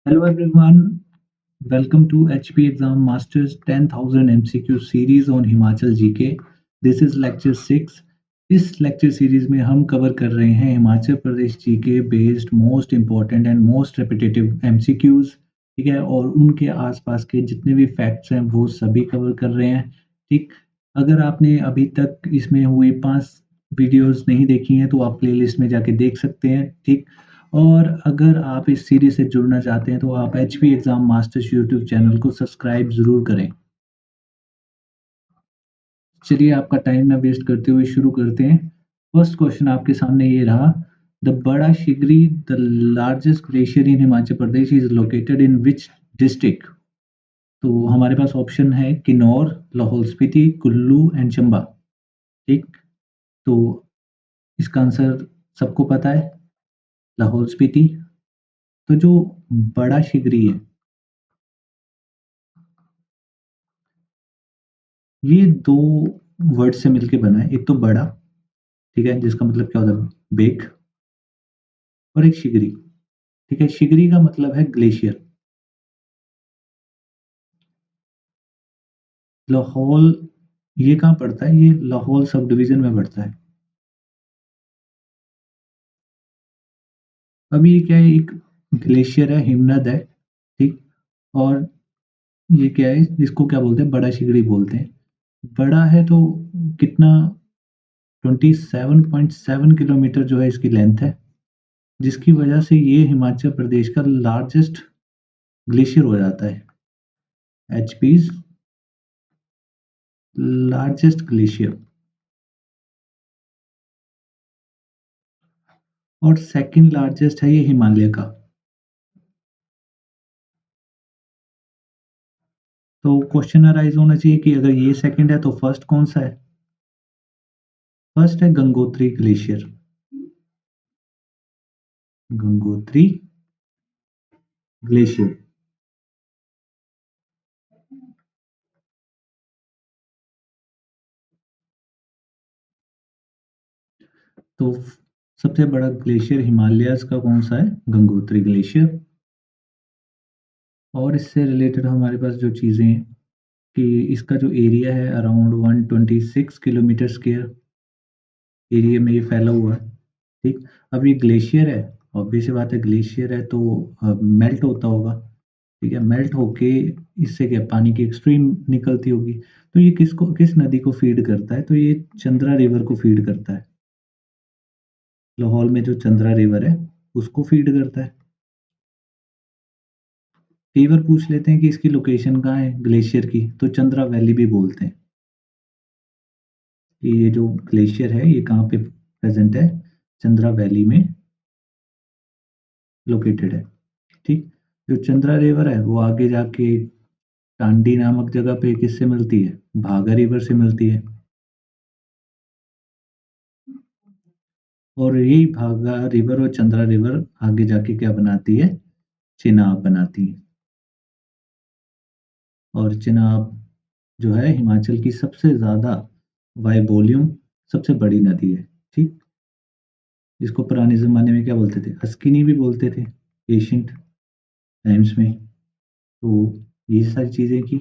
Hello everyone, welcome to HP Exam Masters 10,000 MCQ series on Himachal GK. This is lecture 6. इस lecture series में हम cover कर रहे हैं Himachal Pradesh GK based most important and most repetitive MCQs, ठीक है, और उनके आसपास के जितने भी फैक्ट्स हैं वो सभी कवर कर रहे हैं। ठीक, अगर आपने अभी तक इसमें हुई 5 वीडियोस नहीं देखी हैं तो आप प्लेलिस्ट में जाके देख सकते हैं। ठीक, और अगर आप इस सीरीज से जुड़ना चाहते हैं तो आप HP exam masters YouTube channel को सब्सक्राइब जरूर करें। चलिए आपका टाइम ना वेस्ट करते हुए शुरू करते हैं। फर्स्ट क्वेश्चन आपके सामने ये रहा, the Bara Shigri the largest glacier in Himachal Pradesh is located in which district. तो हमारे पास ऑप्शन है किन्नौर, लाहौल स्पीति, कुल्लू एंड चंबा। ठीक, तो इसका आंसर सबको पता है, लाहौल स्पीति। तो जो बड़ा शिगरी है ये दो वर्ड से मिलके बना है। एक तो बड़ा, ठीक है, जिसका मतलब क्या होता है, बिग, और एक शिगरी। ठीक है, शिगरी का मतलब है ग्लेशियर। लाहौल ये कहाँ पड़ता है? ये लाहौल सब डिवीजन में पड़ता है। अभी ये क्या है, एक ग्लेशियर है, हिमनद है। ठीक, और ये क्या है, इसको क्या बोलते हैं, बड़ा शिगरी बोलते हैं। बड़ा है तो कितना, 27.7 किलोमीटर जो है इसकी लेंथ है, जिसकी वजह से ये हिमाचल प्रदेश का लार्जेस्ट ग्लेशियर हो जाता है। एचपीज लार्जेस्ट ग्लेशियर। और सेकंड लार्जेस्ट है ये हिमालय का। तो क्वेश्चन अराइज होना चाहिए कि अगर ये सेकंड है तो फर्स्ट कौन सा है? फर्स्ट है गंगोत्री ग्लेशियर। गंगोत्री ग्लेशियर। तो सबसे बड़ा ग्लेशियर हिमालयस का कौन सा है? गंगोत्री ग्लेशियर। और इससे रिलेटेड हमारे पास जो चीज़ें कि इसका जो एरिया है अराउंड 126 किलोमीटर स्क्वायर एरिया में ये फैला हुआ है। ठीक, अब ये ग्लेशियर है, ऑब्वियस सी बात है, ग्लेशियर है तो मेल्ट होता होगा। ठीक है, मेल्ट होके इससे क्या पानी की एक्सट्रीम निकलती होगी। तो ये किस नदी को फीड करता है? तो ये चंद्रा रिवर को फीड करता है। लाहौल में जो चंद्रा रिवर है उसको फीड करता है। कई बार पूछ लेते हैं कि इसकी लोकेशन कहाँ है ग्लेशियर की, तो चंद्रा वैली भी बोलते हैं कि ये जो ग्लेशियर है ये कहाँ पे प्रेजेंट है, चंद्रा वैली में लोकेटेड है। ठीक, जो चंद्रा रिवर है वो आगे जाके टांडी नामक जगह पे किससे मिलती है? भागा रिवर से मिलती है। और यही भागा रिवर और चंद्रा रिवर आगे जाके क्या बनाती है? चिनाब बनाती है। और चिनाब जो है हिमाचल की सबसे ज़्यादा बाय वॉल्यूम सबसे बड़ी नदी है। ठीक, इसको पुराने ज़माने में क्या बोलते थे? अस्किनी भी बोलते थे, एशियंट टाइम्स में। तो ये सारी चीज़ें की।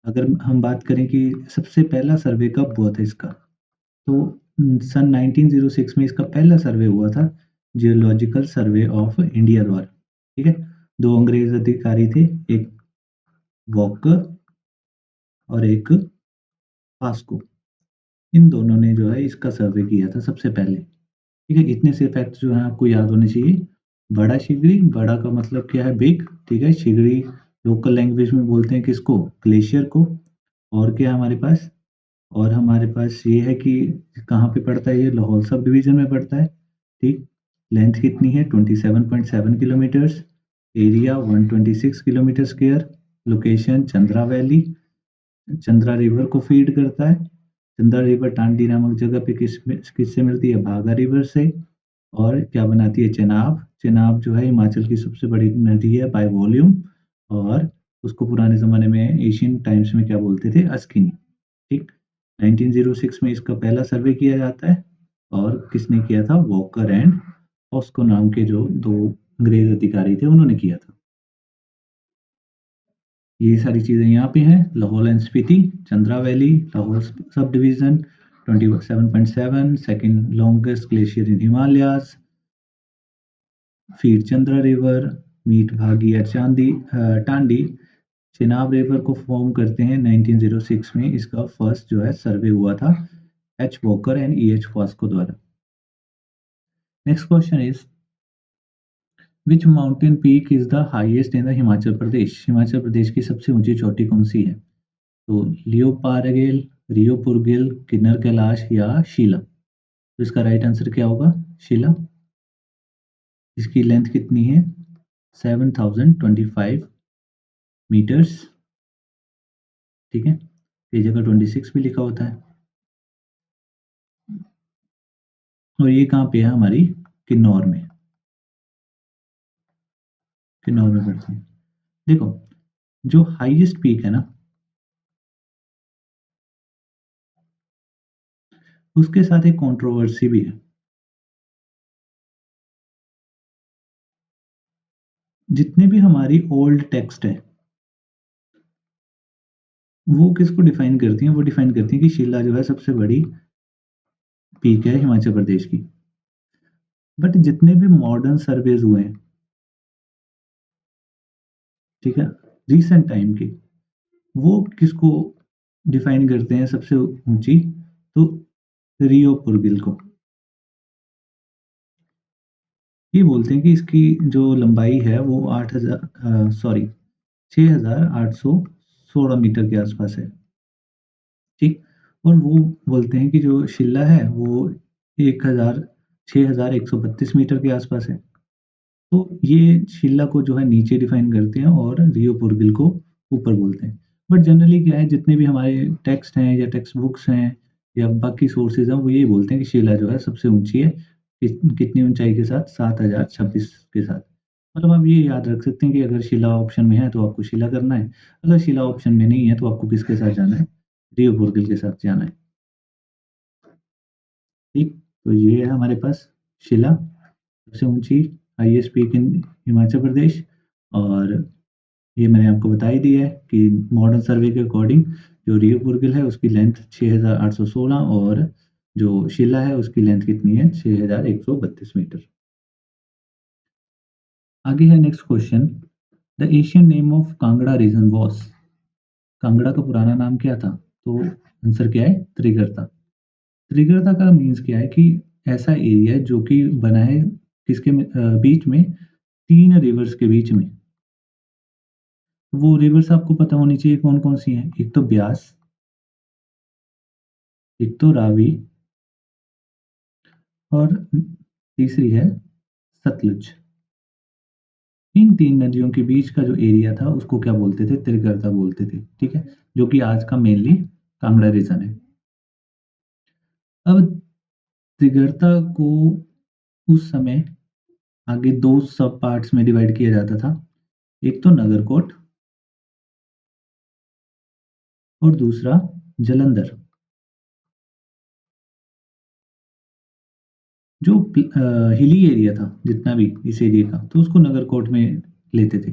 अगर हम बात करें कि सबसे पहला सर्वे कब हुआ था इसका, तो सन 1906 में इसका पहला सर्वे हुआ था, जियोलॉजिकल सर्वे ऑफ इंडिया द्वारा। ठीक है, दो अंग्रेज अधिकारी थे, एक वॉकर और एक पास्को। इन दोनों ने जो है इसका सर्वे किया था सबसे पहले। ठीक है, इतने से फैक्ट जो है आपको याद होने चाहिए। बड़ा शिगरी, बड़ा का मतलब क्या है? बिग। ठीक है, शिगरी लोकल लैंग्वेज में बोलते हैं किसको? ग्लेशियर को। और क्या है हमारे पास? और हमारे पास ये है कि कहाँ पे पड़ता है, ये लाहौल सब डिवीजन में पड़ता है। ठीक, लेंथ कितनी है? 27.7 kilometres, area 126 kilometre square, location Chandra valley, Chandra river को फीड करता है। चंद्रा रिवर टांडी नामक जगह पे किससे मिलती है? भागा रिवर से। और क्या बनाती है? चेनाब। चेनाब जो है हिमाचल की सबसे बड़ी नदी है बाय वॉल्यूम। और उसको पुराने ज़माने में एशियन टाइम्स में क्या बोलते थे? अस्किनी। ठीक, 1906 में इसका पहला सर्वे किया जाता है। और किसने किया था? वॉकर एंड ऑस्को नाम के जो दो अंग्रेज अधिकारी थे उन्होंने किया था। ये सारी चीज़ें यहाँ पे हैं। Lahaul and Spiti, Chandra valley, Lahaul sub division, 27.7, second longest glacier in Himalayas, फिर चंद्रा रिवर, मीट भागी या टांडी, चेनाब रिवर को फॉर्म करते हैं 1906 में। इसका फर्स्ट जो है सर्वे हुआ था H Walker and E H Vasco द्वारा। Next question is which mountain peak is the highest in the Himachal Pradesh? Himachal Pradesh की सबसे ऊंची चोटी कौन सी है? तो लियो पारागेल, रियो पुरगिल, किन्नर कैलाश या शीला। तो इसका राइट आंसर क्या होगा? शीला। इसकी लेंथ कितनी है? 7025 मीटर्स। ठीक है, ये जगह 26 भी लिखा होता है। और ये कहाँ पे है? हमारी किन्नौर में, किन्नौर में पड़ती है। देखो, जो हाईएस्ट पीक है ना, उसके साथ एक कंट्रोवर्सी भी है। जितने भी हमारी ओल्ड टेक्स्ट है, वो किसको डिफाइन करती हैं? वो डिफाइन करती हैं कि शिला जो है सबसे बड़ी पीक है हिमाचल प्रदेश की। बट जितने भी मॉडर्न सर्वेज हुए हैं, ठीक है, रिसेंट टाइम के, वो किसको डिफाइन करते हैं सबसे ऊंची? तो रियो पुरगिल को। ये बोलते हैं कि इसकी जो लंबाई है वो 6,816 मीटर के आसपास है। ठीक। और वो बोलते हैं कि जो शिल्ला है वो 6,132 मीटर के आसपास है। तो ये शिल्ला को जो है नीचे डिफाइन करते हैं और रियो पुरगिल को ऊपर बोलते हैं। बट जनरली क्या है, जितने भी हमारे टेक्स्ट हैं या टेक्स्ट बुक्स हैं या बाकी सोर्सेज हैं, वो यही बोलते हैं कि शिला जो है सबसे ऊंची है। कितनी ऊंचाई के साथ? 7,026 के साथ। मतलब आप ये याद रख सकते हैं कि अगर शिला ऑप्शन में है तो आपको शिला करना है, अगर शिला ऑप्शन में नहीं है तो आपको किसके साथ जाना है? रियो पुरगिल के साथ जाना है। ठीक। तो ये है हमारे पास शिला, सबसे ऊंची, हाईएस्ट पीक इन हिमाचल प्रदेश। और ये मैंने आपको बता ही दिया है कि मॉडर्न सर्वे के अकॉर्डिंग जो रियो पुरगिल है उसकी लेंथ 6,816 और जो शिला है उसकी लेंथ कितनी है? 6,132 मीटर। आगे है next question, the Asian name of Kangra region was. Kangra का पुराना नाम क्या था? तो आंसर क्या है? त्रिगर्ता। त्रिगर्ता का मीन्स क्या है कि ऐसा एरिया जो कि बना है किसके बीच में? तीन रिवर्स के बीच में। वो रिवर्स आपको पता होनी चाहिए कौन कौन सी हैं। एक तो ब्यास, एक तो रावी, और तीसरी है सतलुज। इन तीन नदियों के बीच का जो एरिया था उसको क्या बोलते थे? त्रिगर्ता बोलते थे। ठीक है, जो कि आज का मेनली कांगड़ा रीजन है। अब त्रिगर्ता को उस समय आगे दो सब पार्ट्स में डिवाइड किया जाता था। एक तो नगरकोट और दूसरा जलंधर। जो हिली एरिया था जितना भी इस एरिया का, तो उसको नगरकोट में लेते थे।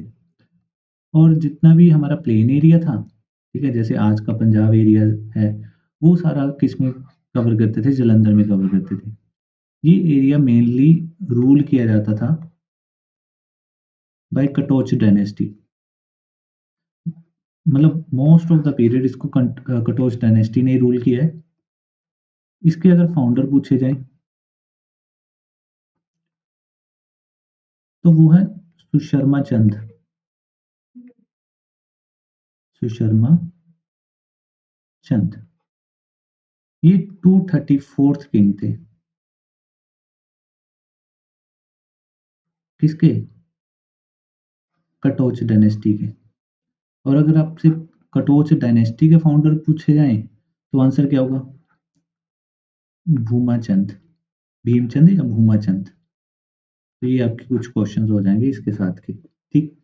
और जितना भी हमारा प्लेन एरिया था, ठीक है, जैसे आज का पंजाब एरिया है, वो सारा किस में कवर करते थे? जलंधर में कवर करते थे। ये एरिया मेनली रूल किया जाता था बाय कटोच डायनेस्टी। मतलब मोस्ट ऑफ द पीरियड इसको कटोच डायनेस्टी ने रूल किया है। इसके अगर फाउंडर पूछे जाए तो वो है सुशर्मा चंद। सुशर्मा चंद, ये 234th किंग थे। किसके? कटोच डायनेस्टी के। और अगर आपसे कटोच डायनेस्टी के फाउंडर पूछे जाएं तो आंसर क्या होगा? भूमाचंद, भीमचंद या भूमाचंद। तो ये आपके कुछ क्वेश्चंस हो जाएंगे इसके साथ के। ठीक।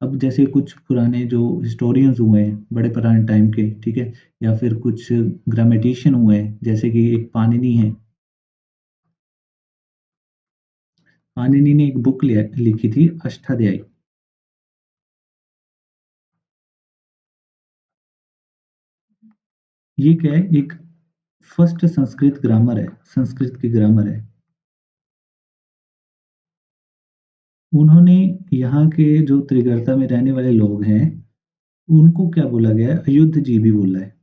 अब जैसे कुछ पुराने जो हिस्टोरियंस हुए हैं बड़े पुराने टाइम के, ठीक है, या फिर कुछ ग्रामेटिशियन हुए हैं, जैसे कि एक पाणिनि है। पाणिनि ने एक बुक लिखी थी अष्टाध्यायी। ये क्या है, एक फर्स्ट संस्कृत ग्रामर है, संस्कृत की ग्रामर है। उन्होंने यहाँ के जो त्रिगर्ता में रहने वाले लोग हैं, उनको क्या बोला गया है? अयुद्धजीवी बोला है।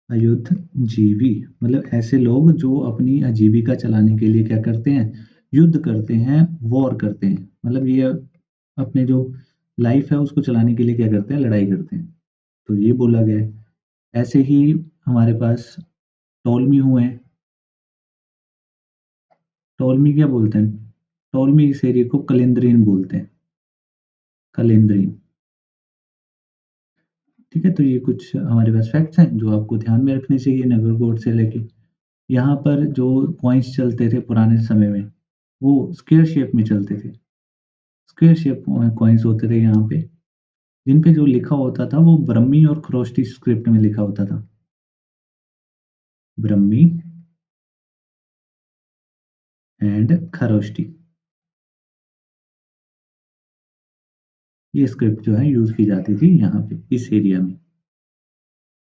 अयुद्धजीवी मतलब ऐसे लोग जो अपनी आजीविका चलाने के लिए क्या करते हैं? युद्ध करते हैं, वॉर करते हैं। मतलब ये अपने जो लाइफ है उसको चलाने के लिए क्या करते हैं? लड़ाई करते हैं। तो ये बोला गया है। ऐसे ही हमारे पास टोलमी हुए हैं। टोलमी क्या बोलते हैं? टोलमी इस एरिया को कलिंद्रीन बोलते हैं। कलिंद्रीन। ठीक है, तो ये कुछ हमारे पास फैक्ट्स हैं जो आपको ध्यान में रखने चाहिए नगरकोट से लेके। यहाँ पर जो कॉइन्स चलते थे पुराने समय में, वो स्क्वायर शेप में चलते थे। स्क्वायर शेप कॉइन्स होते थे यहाँ पे, जिन पे जो लिखा होता था वो ब्रह्मी और खरोष्टी स्क्रिप्ट में लिखा होता था। ब्रह्मी एंड खरोष्टी, ये स्क्रिप्ट जो है यूज़ की जाती थी यहाँ पे इस एरिया में।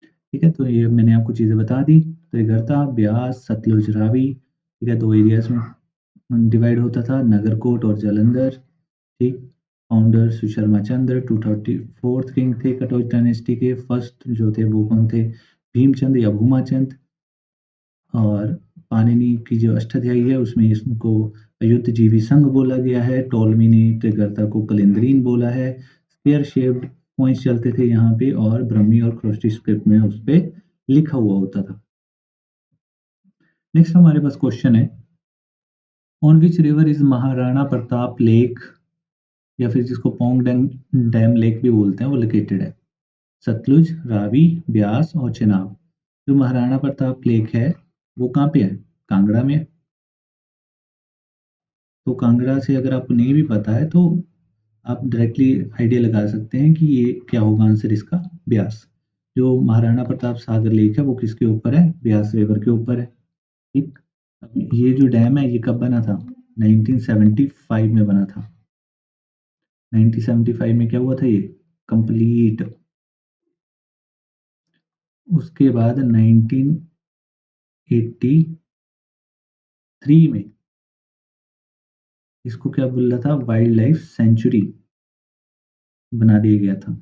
ठीक है, तो ये मैंने आपको चीज़ें बता दी। त्रिगर्ता, ब्यास, सतलुज, रावी, ठीक है, 2 एरियाज़ में डिवाइड होता था, नगरकोट और जालंधर। ठीक, फाउंडर सुशर्मा चंद्र 234th किंग थे कटोच डायनेस्टी के। फर्स्ट जो थे वो कौन थे? भीमचंद या भूमाचंद। और पाणिनि की जो अष्टाध्यायी है उसमें इसको अयुद्धजीवी संघ बोला गया है। टोलमी ने त्रिगर्ता को कलिंद्रीन बोला है। स्क्वायर शेप्ड कॉइन्स चलते थे यहाँ पे और ब्रह्मी और खरोष्टी स्क्रिप्ट में उस पे लिखा हुआ होता था। नेक्स्ट हमारे पास क्वेश्चन है, on which river is Maharana Pratap lake या फिर जिसको पोंग डैम लेक भी बोलते हैं वो लोकेटेड है? सतलुज, रावी, ब्यास और चेनाब। जो महाराणा प्रताप लेक है वो कहाँ पे है? कांगड़ा में है। तो कांगड़ा से अगर आपको नहीं भी पता है तो आप डायरेक्टली आइडिया लगा सकते हैं कि ये क्या होगा आंसर इसका? ब्यास। जो महाराणा प्रताप सागर लेक है वो किसके ऊपर है? ब्यास रिवर के ऊपर है। ठीक। अब ये जो डैम है ये कब बना था? 1975 में बना था। 1975 में क्या हुआ था? ये कंप्लीट। उसके बाद 1983 में इसको क्या बोला था? वाइल्ड लाइफ सेंचुरी बना दिया गया था।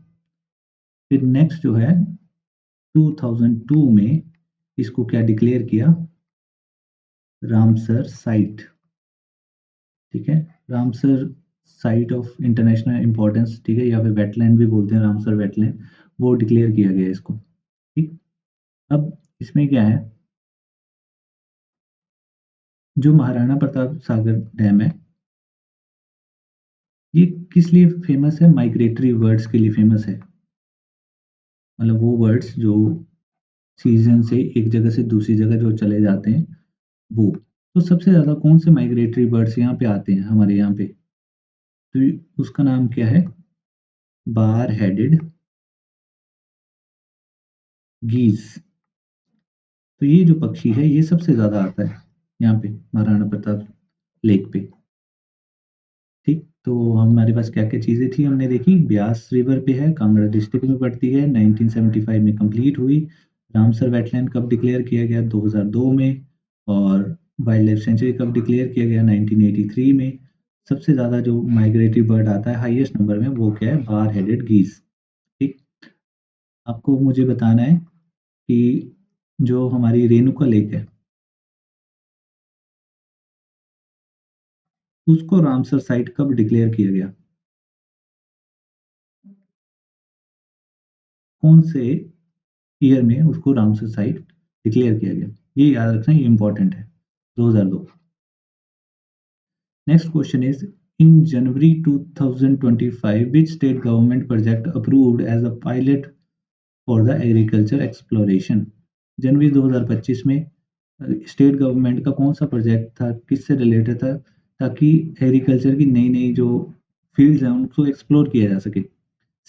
फिर नेक्स्ट जो है 2002 में इसको क्या डिक्लेयर किया? Ramsar site. ठीक है, Ramsar site of international importance, ठीक है, या फिर वेटलैंड भी बोलते हैं, रामसर वेटलैंड, वो डिक्लेयर किया गया इसको। ठीक। अब इसमें क्या है, जो महाराणा प्रताप सागर डैम है ये किस लिए फेमस है? माइग्रेटरी बर्ड्स के लिए फेमस है। मतलब वो बर्ड्स जो सीजन से एक जगह से दूसरी जगह जो चले जाते हैं वो। तो सबसे ज़्यादा कौन से माइग्रेटरी बर्ड्स यहाँ पे आते हैं हमारे यहाँ पे? तो उसका नाम क्या है? Bar headed गीज। तो ये जो पक्षी है ये सबसे ज़्यादा आता है यहाँ पे महाराणा प्रताप लेक पे। ठीक, तो हमारे पास क्या-क्या चीज़ें थी हमने देखी। ब्यास रिवर पे है, कांगड़ा डिस्ट्रिक्ट में पड़ती है, 1975 में कंप्लीट हुई। रामसर वेटलैंड कब डिक्लेयर किया गया? 2002 में। और वाइल्ड लाइफ सेंचुरी कब डिक्लेयर किया गया? 1983 में। सबसे ज़्यादा जो माइग्रेटरी बर्ड आता है हाईएस्ट नंबर में वो क्या है? Bar headed geese. ठीक, आपको मुझे बताना है कि जो हमारी रेणुका लेक है उसको रामसर साइट कब डिक्लेयर किया गया? कौन से ईयर में उसको रामसर साइट डिक्लेयर किया गया? ये याद रखना, ये इंपॉर्टेंट है। 2002। Next question is, in January 2025 which state government project approved as a pilot for the agriculture exploration? जनवरी 2025 में स्टेट गवर्नमेंट का कौन सा प्रोजेक्ट था, किससे रिलेटेड था, ताकि एग्रीकल्चर की नई नई जो फील्ड्स हैं उनको एक्सप्लोर किया जा सके?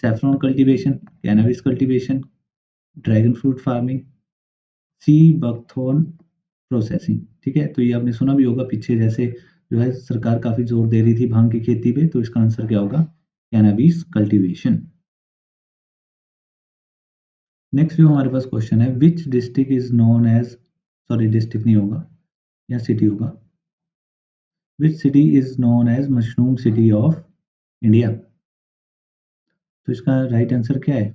Saffron cultivation, cannabis cultivation, dragon fruit farming, sea buckthorn processing. ठीक है, तो ये आपने सुना भी होगा पीछे, जैसे जो है सरकार काफ़ी ज़ोर दे रही थी भांग की खेती पे, तो इसका आंसर क्या होगा? Cannabis cultivation. नेक्स्ट जो हमारे पास क्वेश्चन है, which district is known as, sorry district नहीं होगा, या सिटी होगा, which city is known as mushroom city of India. तो इसका राइट आंसर क्या है?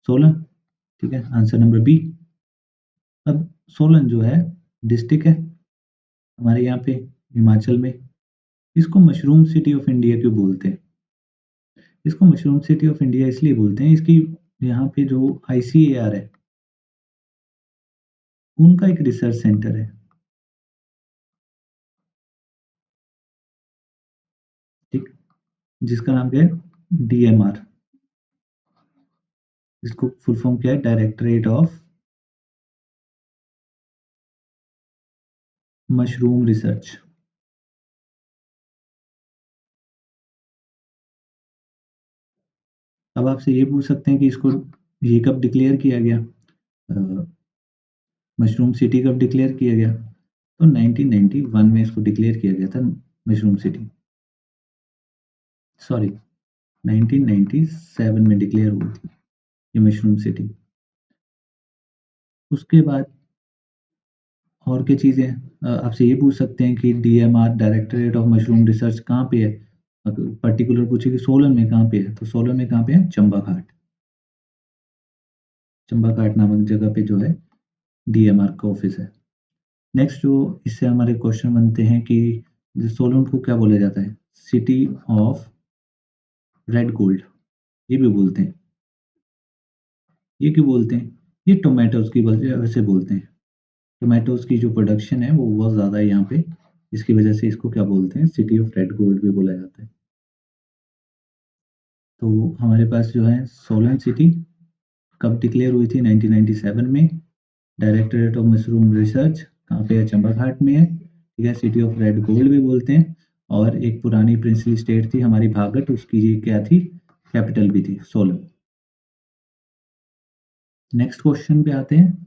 सोलन। ठीक है, आंसर नंबर बी। अब सोलन जो है डिस्ट्रिक्ट है हमारे यहाँ पे हिमाचल में, इसको मशरूम सिटी ऑफ इंडिया क्यों बोलते हैं? इसको मशरूम सिटी ऑफ इंडिया इसलिए बोलते हैं, इसकी यहाँ पे जो ICAR है उनका एक रिसर्च सेंटर है। ठीक, जिसका नाम क्या है? DMR। इसको फुल फॉर्म क्या है? Directorate of mushroom research. अब आपसे ये पूछ सकते हैं कि इसको ये कब डिक्लेयर किया गया, मशरूम सिटी कब डिक्लेयर किया गया? तो 1991 में इसको डिक्लेयर किया गया था मशरूम सिटी, सॉरी 1997 में डिक्लेयर हुई थी ये मशरूम सिटी। उसके बाद और क्या चीज़ें हैं? आपसे ये पूछ सकते हैं कि DMR directorate of mushroom research कहाँ पे है? अगर पर्टिकुलर पूछे कि सोलन में कहाँ पे है, तो सोलन में कहाँ पे है? चंबा घाट। चंबा घाट नामक जगह पे जो है DMR का ऑफिस है। नेक्स्ट जो इससे हमारे क्वेश्चन बनते हैं कि सोलन को क्या बोला जाता है? सिटी ऑफ रेड गोल्ड, ये भी बोलते हैं। ये क्यों बोलते हैं? ये टोमेटोज की वजह से बोलते हैं। टोमेटोज की जो प्रोडक्शन है वो बहुत ज़्यादा है यहाँ पे, इसकी वजह से इसको क्या बोलते हैं? सिटी ऑफ रेड गोल्ड भी बोला जाता है। तो हमारे पास जो है सोलन सिटी कब डिक्लेयर हुई थी? 1997 में। डायरेक्टरेट ऑफ मशरूम रिसर्च कहाँ पे है? चंबा घाट में है। ठीक है, सिटी ऑफ रेड गोल्ड भी बोलते हैं। और एक पुरानी प्रिंसली स्टेट थी हमारी भागट, उसकी ये क्या थी? कैपिटल भी थी, सोलन। नेक्स्ट क्वेश्चन पे आते हैं।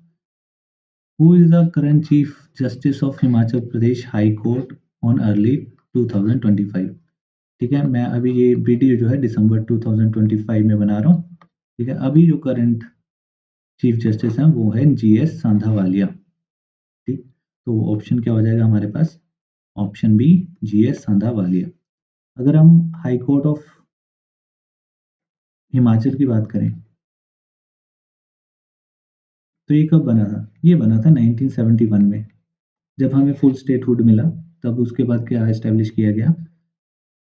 Who is the current chief justice of Himachal Pradesh high court on early 2025? ठीक है, मैं अभी ये वीडियो जो है दिसंबर 2025 में बना रहा हूँ। ठीक है, अभी जो करंट चीफ जस्टिस हैं वो है GS सांधावालिया। ठीक, तो ऑप्शन क्या हो जाएगा हमारे पास? Option B, GS Sandhawalia. अगर हम हाई कोर्ट ऑफ हिमाचल की बात करें तो ये कब बना था? ये बना था 1971 में, जब हमें फुल स्टेटहुड मिला। तब उसके बाद क्या एस्टेब्लिश किया गया?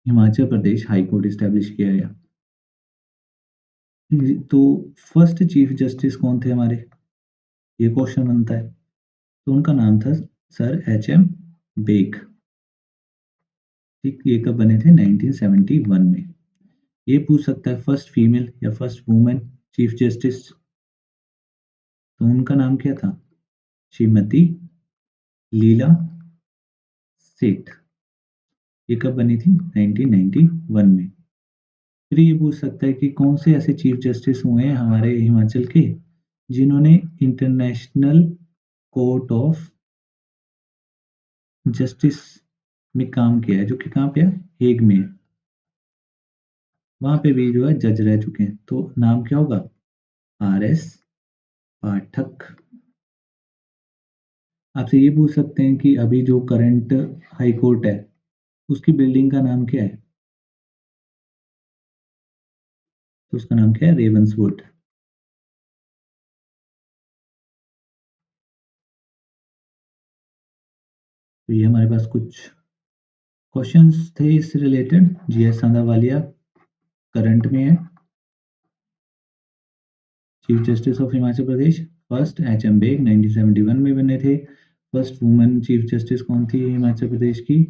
Himachal Pradesh high court establish किया गया। तो फर्स्ट चीफ जस्टिस कौन थे हमारे? ये क्वेश्चन बनता है। तो उनका नाम था सर HM बेग। ठीक, ये कब बने थे? 1971 में। ये पूछ सकता है फर्स्ट फीमेल या फर्स्ट वुमेन चीफ जस्टिस, तो उनका नाम क्या था? श्रीमती लीला सेठ। ये कब बनी थी? 1991 में। फिर ये पूछ सकता है कि कौन से ऐसे चीफ जस्टिस हुए हैं हमारे हिमाचल के जिन्होंने इंटरनेशनल कोर्ट ऑफ जस्टिस में काम किया है, जो कि कहाँ पे है? हेग में है। वहाँ पे भी जो है जज रह चुके हैं। तो नाम क्या होगा? RS पाठक। आपसे ये पूछ सकते हैं कि अभी जो करंट हाई कोर्ट है उसकी बिल्डिंग का नाम क्या है? तो उसका नाम क्या है? रेवंसवुड। तो ये हमारे पास कुछ क्वेश्चंस थे इससे रिलेटेड। GS सांधावालिया करंट में है chief justice of Himachal Pradesh. First HM Beg 1971 में बने थे। फर्स्ट वुमेन चीफ जस्टिस कौन थी हिमाचल प्रदेश की?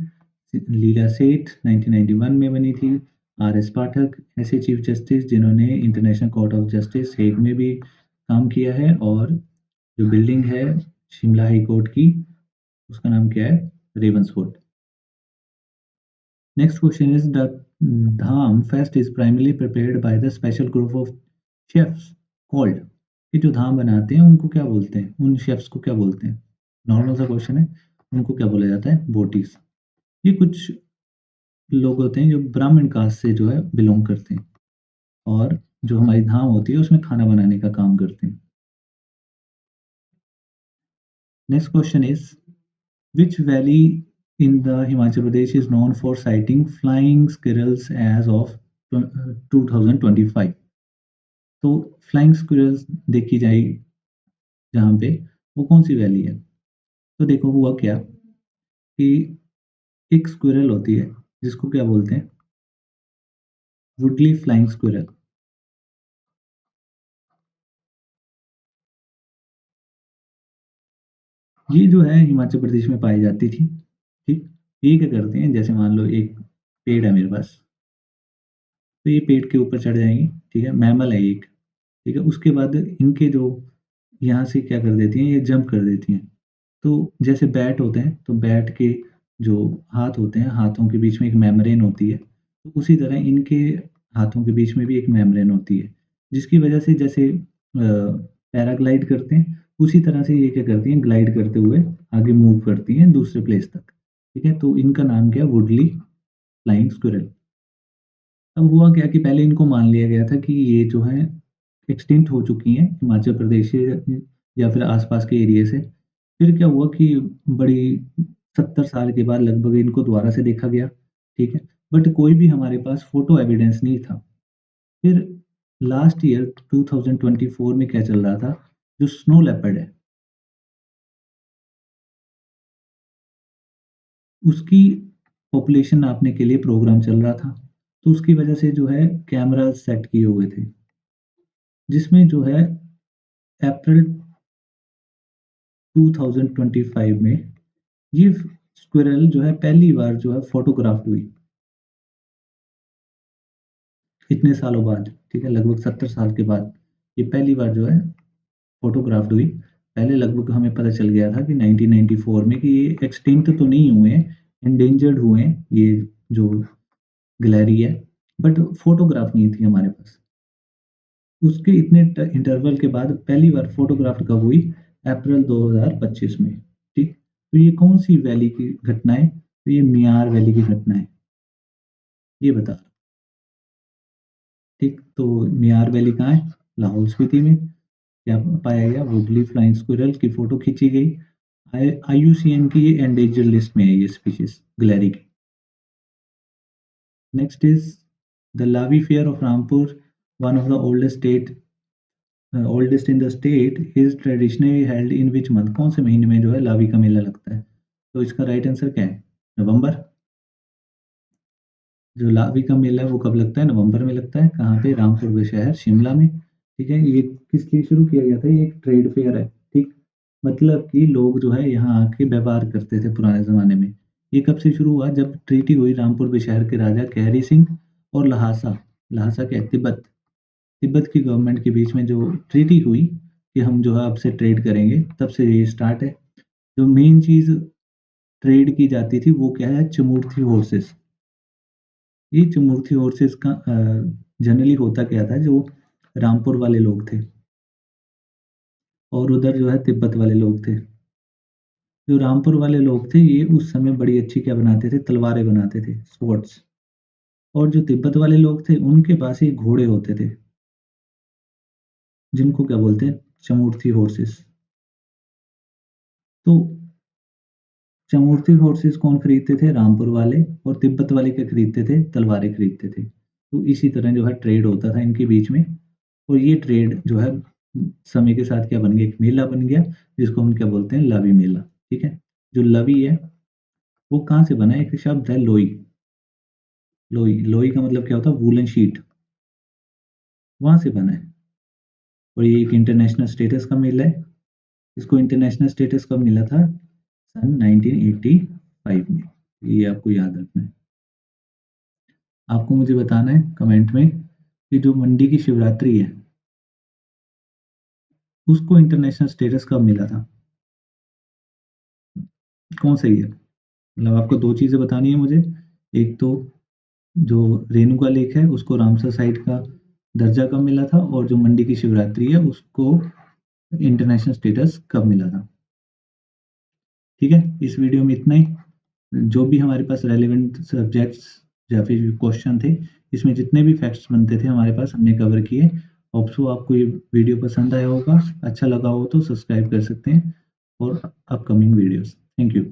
लीला सेठ 1991 में बनी थी। RS पाठक ऐसे चीफ जस्टिस जिन्होंने international court of justice Hague में भी काम किया है। और जो बिल्डिंग है शिमला हाई कोर्ट की, उसका नाम क्या है? रेवंसवुड। Next question is the Dham fest is primarily prepared by the special group of chefs called। ये जो धाम बनाते हैं उनको क्या बोलते हैं? उन शेफ्स को क्या बोलते हैं? नॉर्मल सा क्वेश्चन है। उनको क्या बोला जाता है? बोटीज। ये कुछ लोग होते हैं जो ब्राह्मण कास्ट से जो है बिलोंग करते हैं। और जो हमारी धाम होती है उसमें खाना बनाने का काम करते हैं। Next question is which valley in the Himachal Pradesh is known for sighting flying squirrels as of 2025? तो फ्लाइंग स्क्विरल्स देखी जाए जहाँ पे, वो कौन सी वैली है? तो देखो हुआ क्या कि एक स्क्विरल होती है जिसको क्या बोलते हैं, वुडली फ्लाइंग स्क्विरल। ये जो है हिमाचल प्रदेश में पाई जाती थी। ठीक, ये क्या करते हैं, जैसे मान लो एक पेड़ है मेरे पास, तो ये पेड़ के ऊपर चढ़ जाएंगी, ठीक है, मैमल है एक, ठीक है, उसके बाद इनके जो यहाँ से क्या कर देती हैं, ये जंप कर देती हैं। तो जैसे बैट होते हैं, तो बैट के जो हाथ होते हैं, हाथों के बीच में एक मेम्ब्रेन होती है, तो उसी तरह इनके हाथों के बीच में भी एक मेम्ब्रेन होती है, जिसकी वजह से जैसे पैराग्लाइड करते हैं, उसी तरह से ये क्या करती हैं, ग्लाइड करते हुए आगे मूव करती हैं दूसरे प्लेस तक। ठीक है, तो इनका नाम क्या है, वुडली फ्लाइंग स्क्विरल। अब हुआ क्या कि पहले इनको मान लिया गया था कि ये जो है एक्सटिंक्ट हो चुकी हैं हिमाचल प्रदेश से या फिर आसपास के एरिया से। फिर क्या हुआ कि बड़ी 70 साल के बाद लगभग इनको दोबारा से देखा गया, ठीक है? बट कोई भी हमारे पास फ़ोटो एविडेंस नहीं था। फिर लास्ट ईयर 2024 में क्या चल रहा था, जो स्नो लेपर्ड है, उसकी पॉपुलेशन नापने के लिए प्रोग्राम चल रहा था। तो उसकी वजह से जो है कैमराज़ सेट किए हुए थे, जिसमें जो है अप्रैल 2025 में ये स्क्विरल जो है पहली बार जो है फ़ोटोग्राफ्ड हुई, इतने सालों बाद, ठीक है? लगभग 70 साल के बाद ये पहली बार जो है फ़ोटोग्राफ्ड हुई। पहले लगभग हमें पता चल गया था कि 1994 में कि ये एक्सटिंक्ट तो नहीं हुए हैं, एंडेंजर्ड हुए हैं, ये जो गिलहरी है, बट फ़ोटोग्राफ नहीं थी हमारे पास। उसके इतने इंटरवल के बाद पहली बार फ़ोटोग्राफ कब हुई? अप्रैल 2025 में, ठीक? तो ये कौन सी वैली की घटना है? तो ये मियार वैली की घटना है, ये बता। ठीक, तो मियार वैली कहाँ है? लाहौल स्पीति में। क्या पाया गया? वुडली फ्लाइंग स्क्विरल की फ़ोटो खींची गई। IUCN की ये एंडेंजर्ड लिस्ट में है ये स्पीशीज़ गिलहरी की। नेक्स्ट इज़ द लावी fair of Rampur, one of the oldest in the state is traditionally held in which month? कौन से महीने में जो है लावी का मेला लगता है? तो इसका राइट आंसर क्या है? नवंबर। जो लावी का मेला है वो कब लगता है? नवंबर में लगता है। कहाँ पे? रामपुर व शहर, शिमला में। ठीक है, ये किस लिए शुरू किया गया था? ये एक ट्रेड फेयर है, ठीक? मतलब कि लोग जो है यहाँ आके व्यापार करते थे पुराने ज़माने में। ये कब से शुरू हुआ? जब ट्रीटी हुई रामपुर व शहर के राजा कैरी सिंह और ल्हासा, ल्हासा क्या है? तिब्बत, तिब्बत की गवर्नमेंट के बीच में जो ट्रीटी हुई कि हम जो है आपसे ट्रेड करेंगे, तब से ये स्टार्ट है। जो मेन चीज़ ट्रेड की जाती थी वो क्या है? चमूर्थी हॉर्सेस। ये जो मूर्ति हॉर्सेस का जनरली होता क्या था, जो रामपुर वाले लोग थे और उधर जो है तिब्बत वाले लोग थे। जो रामपुर वाले लोग थे ये उस समय बड़ी अच्छी क्या बनाते थे? तलवारें बनाते थे, स्वॉर्ड्स। और जो तिब्बत वाले लोग थे उनके पास ये घोड़े होते थे, जिनको क्या बोलते हैं? चमूर्थी हॉर्सेस। तो चमूर्थी हॉर्सेस कौन खरीदते थे? रामपुर वाले। और तिब्बत वाले क्या खरीदते थे? तलवारें खरीदते थे। तो इसी तरह जो है ट्रेड होता था इनके बीच में। और ये ट्रेड जो है समय के साथ क्या बन गया? एक मेला बन गया, जिसको हम क्या बोलते हैं? लवी मेला, ठीक है? जो लवी है वो कहाँ से बना है? एक शब्द है लोई। लोई, लोई का मतलब क्या होता है? वूलन शीट, वहाँ से बना है। और ये एक इंटरनेशनल स्टेटस का मेला है। इसको इंटरनेशनल स्टेटस कब मिला था? सन 1985 में। ये आपको याद रखना है। आपको मुझे बताना है कमेंट में कि जो मंडी की शिवरात्रि है, उसको इंटरनेशनल स्टेटस कब मिला था? कौन सही है? मतलब आपको 2 चीज़ें बतानी है मुझे। एक तो जो रेणुका लेक है उसको रामसर साइट का दर्जा कब मिला था, और जो मंडी की शिवरात्रि है उसको इंटरनेशनल स्टेटस कब मिला था? ठीक है, इस वीडियो में इतना ही। जो भी हमारे पास रेलेवेंट सब्जेक्ट्स या फिर क्वेश्चन थे, इसमें जितने भी फैक्ट्स बनते थे हमारे पास हमने कवर किए। होप सो आपको ये वीडियो पसंद आया होगा, अच्छा लगा हो तो सब्सक्राइब कर सकते हैं और अपकमिंग वीडियोस। Thank you.